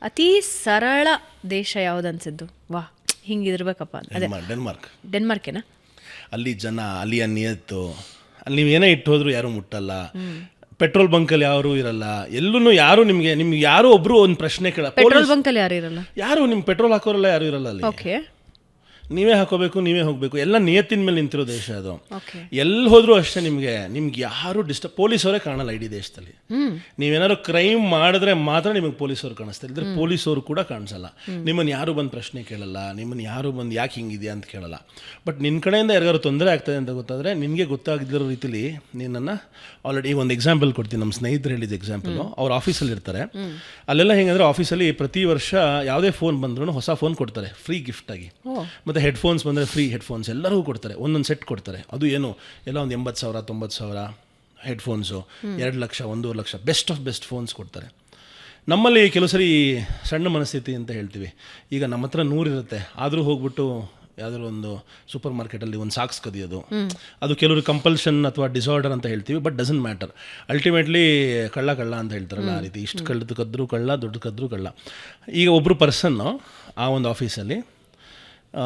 ಅತಿ ಸರಳ ದೇಶ ಯಾವ್ದು ಅನ್ಸಿದ್ದು? ವಾ, ಹಿಂಗಿರ್ಬೇಕಪ್ಪ ಅದೇ ಡೆನ್ಮಾರ್ಕೇನಾ? ಅಲ್ಲಿ ಜನ, ಅಲ್ಲಿಯ ನಿಯತ್ತು, ಅಲ್ಲಿ ನೀವೇನೇ ಇಟ್ಟು ಹೋದ್ರು ಯಾರು ಮುಟ್ಟಲ್ಲ. ಪೆಟ್ರೋಲ್ ಬಂಕಲ್ಲಿ ಯಾರು ಇರಲ್ಲ, ಎಲ್ಲೂ ಯಾರು ನಿಮ್ಗೆ ಯಾರು ಒಬ್ರು ಒಂದು ಪ್ರಶ್ನೆ ಕೇಳ. ಪೆಟ್ರೋಲ್ ಬಂಕಲ್ಲಿ ಯಾರು ಇರಲ್ಲ, ಯಾರು ನಿಮ್ ಪೆಟ್ರೋಲ್ ಹಾಕೋರಲ್ಲ, ಯಾರು ಇರಲ್ಲ ಅಲ್ಲಿ. ಓಕೆ, ನೀವೇ ಹಾಕೋಬೇಕು, ನೀವೇ ಹೋಗಬೇಕು. ಎಲ್ಲ ನಿಯತ್ತಿನ ಮೇಲೆ ನಿಂತಿರೋ ದೇಶ ಅದು. ಎಲ್ಲಿ ಹೋದ್ರೂ ಅಷ್ಟೇ ನಿಮ್ಗೆ ಯಾರು ಪೊಲೀಸವರೇ ಕಾಣಲ್ಲ ಇಡೀ ದೇಶದಲ್ಲಿ. ನೀವೇನಾದ್ರು ಕ್ರೈಮ್ ಮಾಡಿದ್ರೆ ಮಾತ್ರ ನಿಮಗೆ ಪೊಲೀಸವ್ರು ಕಾಣಿಸ್ತಾರೆ, ಇದ್ರೆ ಪೊಲೀಸವರು ಕೂಡ ಕಾಣಿಸಲ್ಲ. ನಿಮ್ಮನ್ನು ಯಾರು ಬಂದು ಪ್ರಶ್ನೆ ಕೇಳಲ್ಲ, ನಿಮ್ಮನ್ನು ಯಾರು ಬಂದು ಯಾಕೆ ಹಿಂಗಿದೆಯಾ ಅಂತ ಕೇಳಲ್ಲ. ಬಟ್ ನಿನ್ನ ಕಡೆಯಿಂದ ಯಾರಿಗಾರು ತೊಂದರೆ ಆಗ್ತದೆ ಅಂತ ಗೊತ್ತಾದರೆ ನಿನಗೆ ಗೊತ್ತಾಗದಿರೋ ರೀತಿಲಿ ನಿನ್ನನ್ನು ಆಲ್ರೆಡಿ ಒಂದು ಎಕ್ಸಾಂಪಲ್ ಕೊಡ್ತೀನಿ. ನಮ್ಮ ಸ್ನೇಹಿತರು ಹೇಳಿದ ಎಕ್ಸಾಂಪಲು, ಅವ್ರ ಆಫೀಸಲ್ಲಿ ಇರ್ತಾರೆ. ಅಲ್ಲೆಲ್ಲ ಹೆಂಗಂದ್ರೆ ಆಫೀಸಲ್ಲಿ ಪ್ರತಿ ವರ್ಷ ಯಾವುದೇ ಫೋನ್ ಬಂದ್ರೂ ಹೊಸ ಫೋನ್ ಕೊಡ್ತಾರೆ ಫ್ರೀ ಗಿಫ್ಟಾಗಿ. ಮತ್ತು ಹೆಡ್ಫೋನ್ಸ್ ಬಂದರೆ ಫ್ರೀ ಹೆಡ್ಫೋನ್ಸ್ ಎಲ್ಲರಿಗೂ ಕೊಡ್ತಾರೆ, ಒಂದೊಂದು ಸೆಟ್ ಕೊಡ್ತಾರೆ. ಅದು ಏನು ಎಲ್ಲ ಒಂದು 80,000 90,000 headphones, 2 lakh 1.5 lakh best of best phones ಕೊಡ್ತಾರೆ. ನಮ್ಮಲ್ಲಿ ಕೆಲವು ಸರಿ ಸಣ್ಣ ಮನಸ್ಥಿತಿ ಅಂತ ಹೇಳ್ತೀವಿ. ಈಗ ನಮ್ಮ ಹತ್ರ 100 ಇರುತ್ತೆ, ಆದರೂ ಹೋಗ್ಬಿಟ್ಟು ಯಾವುದಾದ್ರು ಒಂದು ಸೂಪರ್ ಮಾರ್ಕೆಟಲ್ಲಿ ಒಂದು ಸಾಕ್ಸ್ ಕದಿಯೋದು, ಅದು ಕೆಲವರು ಕಂಪಲ್ಷನ್ ಅಥವಾ ಡಿಸಾರ್ಡರ್ ಅಂತ ಹೇಳ್ತೀವಿ. But doesn't matter. ಅಲ್ಟಿಮೇಟ್ಲಿ ಕಳ್ಳ ಅಂತ ಹೇಳ್ತಾರಲ್ಲ, ಆ ರೀತಿ ಇಷ್ಟು ಕದ್ರೂ ಕಳ್ಳ, ದುಡ್ಡು ಕದ್ರೂ ಕಳ್ಳ. ಈಗ ಒಬ್ಬರು ಪರ್ಸನ್ನು ಆ ಒಂದು ಆಫೀಸಲ್ಲಿ,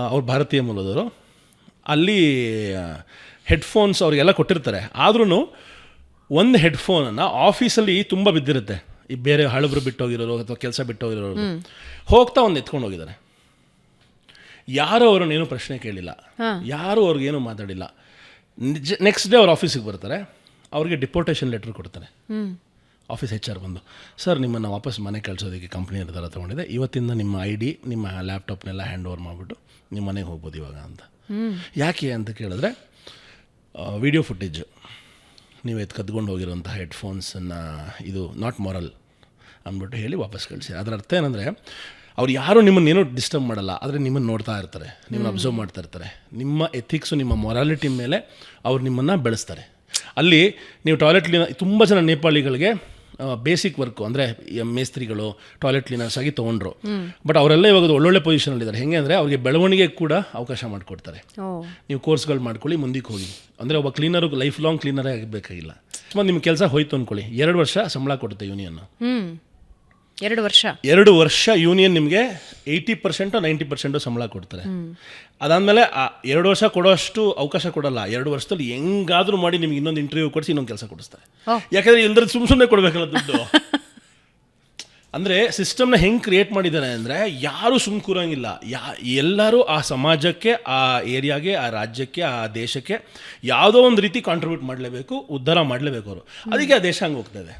ಅವ್ರು ಭಾರತೀಯ ಮೂಲದವರು, ಅಲ್ಲಿ ಹೆಡ್ಫೋನ್ಸ್ ಅವ್ರಿಗೆಲ್ಲ ಕೊಟ್ಟಿರ್ತಾರೆ. ಆದ್ರೂ ಒಂದು ಹೆಡ್ಫೋನನ್ನು ಆಫೀಸಲ್ಲಿ ತುಂಬ ಬಿದ್ದಿರುತ್ತೆ. ಈ ಬೇರೆ ಹಳಬ್ರು ಬಿಟ್ಟೋಗಿರೋರು ಅಥವಾ ಕೆಲಸ ಬಿಟ್ಟೋಗಿರೋರು ಹೋಗ್ತಾ ಒಂದು ಎತ್ಕೊಂಡು ಹೋಗಿದ್ದಾರೆ. ಯಾರು ಅವ್ರನ್ನೇನು ಪ್ರಶ್ನೆ ಕೇಳಿಲ್ಲ, ಯಾರು ಅವ್ರಿಗೇನು ಮಾತಾಡಿಲ್ಲ. ನೆಕ್ಸ್ಟ್ ಡೇ ಅವ್ರ ಆಫೀಸಿಗೆ ಬರ್ತಾರೆ, ಅವ್ರಿಗೆ ಡಿಪೋರ್ಟೇಷನ್ ಲೆಟ್ರ್ ಕೊಡ್ತಾರೆ. ಆಫೀಸ್ HR ಬಂದು, ಸರ್ ನಿಮ್ಮನ್ನು ವಾಪಸ್ ಮನೆ ಕಳಿಸೋದಕ್ಕೆ ಕಂಪ್ನಿ ನಿರ್ಧಾರ ತೊಗೊಂಡಿದೆ, ಇವತ್ತಿಂದ ನಿಮ್ಮ ID ನಿಮ್ಮ ಲ್ಯಾಪ್ಟಾಪ್ನೆಲ್ಲ ಹ್ಯಾಂಡ್ ಓವರ್ ಮಾಡಿಬಿಟ್ಟು ನಿಮ್ಮ ಮನೆಗೆ ಹೋಗ್ಬೋದು ಇವಾಗ ಅಂತ. ಯಾಕೆ ಅಂತ ಕೇಳಿದ್ರೆ, ವಿಡಿಯೋ ಫುಟೇಜ್ ನೀವು ಕದ್ಕೊಂಡು ಹೋಗಿರೋಂಥ ಹೆಡ್ಫೋನ್ಸನ್ನು ಇದು ನಾಟ್ ಮೊರಲ್ ಅಂದ್ಬಿಟ್ಟು ಹೇಳಿ ವಾಪಸ್ ಕಳಿಸಿ. ಅದರ ಅರ್ಥ ಏನಂದರೆ, ಅವ್ರು ಯಾರು ನಿಮ್ಮನ್ನೇನೋ ಡಿಸ್ಟರ್ಬ್ ಮಾಡಲ್ಲ, ಆದರೆ ನಿಮ್ಮನ್ನು ನೋಡ್ತಾ ಇರ್ತಾರೆ, ನಿಮ್ಮನ್ನು ಅಬ್ಸರ್ವ್ ಮಾಡ್ತಾ ಇರ್ತಾರೆ. ನಿಮ್ಮ ಎಥಿಕ್ಸು, ನಿಮ್ಮ ಮೊರಾಲಿಟಿ ಮೇಲೆ ಅವ್ರು ನಿಮ್ಮನ್ನು ಬೆಳೆಸ್ತಾರೆ. ಅಲ್ಲಿ ನೀವು ಟಾಯ್ಲೆಟ್ ಕ್ಲೀನರ್, ತುಂಬ ಜನ ನೇಪಾಳಿಗಳಿಗೆ ಬೇಸಿಕ್ ವರ್ಕು ಅಂದರೆ ಮೇಸ್ತ್ರಿಗಳು, ಟಾಯ್ಲೆಟ್ ಕ್ಲೀನರ್ಸ್ ಆಗಿ ತೊಗೊಂಡ್ರು. ಬಟ್ ಅವರೆಲ್ಲ ಇವಾಗ ಒಳ್ಳೊಳ್ಳೆ ಪೊಸಿಷನಲ್ಲಿದ್ದಾರೆ. ಹೆಂಗೆ ಅಂದರೆ ಅವ್ರಿಗೆ ಬೆಳವಣಿಗೆ ಕೂಡ ಅವಕಾಶ ಮಾಡಿಕೊಡ್ತಾರೆ. ನೀವು ಕೋರ್ಸ್ಗಳು ಮಾಡ್ಕೊಳ್ಳಿ, ಮುಂದಕ್ಕೆ ಹೋಗಿ. ಅಂದರೆ ಒಬ್ಬ ಕ್ಲೀನರು ಲೈಫ್ ಲಾಂಗ್ ಕ್ಲೀನರೇ ಆಗಬೇಕಾಗಿಲ್ಲ. ಸುಮ್ಮನೆ ನಿಮ್ಮ ಕೆಲಸ ಹೋಯ್ತು ಅಂದ್ಕೊಳ್ಳಿ, 2 ವರ್ಷ ಸಂಬಳ ಕೊಡುತ್ತೆ ಯೂನಿಯನ್ನು. 2 ವರ್ಷ ಯೂನಿಯನ್ ನಿಮಗೆ 80% 90% ಸಂಬಳ ಕೊಡ್ತಾರೆ. ಅದಾದಮೇಲೆ 2 ವರ್ಷ ಕೊಡೋಷ್ಟು ಅವಕಾಶ ಕೊಡಲ್ಲ. 2 ವರ್ಷದಲ್ಲಿ ಹೆಂಗಾದರೂ ಮಾಡಿ ನಿಮ್ಗೆ ಇನ್ನೊಂದು ಇಂಟರ್ವ್ಯೂ ಕೊಡಿಸಿ ಇನ್ನೊಂದು ಕೆಲಸ ಕೊಡಿಸ್ತಾರೆ. ಯಾಕಂದರೆ ಇಲ್ಲದ್ರೆ ಸುಮ್ಮನೆ ಕೊಡಬೇಕಲ್ಲ ದುಡ್ಡು. ಅಂದರೆ ಸಿಸ್ಟಮ್ನ ಹೆಂಗೆ ಕ್ರಿಯೇಟ್ ಮಾಡಿದ್ದಾರೆ ಅಂದರೆ, ಯಾರೂ ಸುಮ್ಮನೆ ಕೂರಂಗಿಲ್ಲ. ಎಲ್ಲರೂ ಆ ಸಮಾಜಕ್ಕೆ, ಆ ಏರಿಯಾಗೆ, ಆ ರಾಜ್ಯಕ್ಕೆ, ಆ ದೇಶಕ್ಕೆ ಯಾವುದೋ ಒಂದು ರೀತಿ ಕಾಂಟ್ರಿಬ್ಯೂಟ್ ಮಾಡಲೇಬೇಕು, ಉದ್ಧಾರ ಮಾಡಲೇಬೇಕು ಅವರು. ಅದಕ್ಕೆ ಆ ದೇಶ ಹಂಗೆ ಹೋಗ್ತಾಯಿದೆ.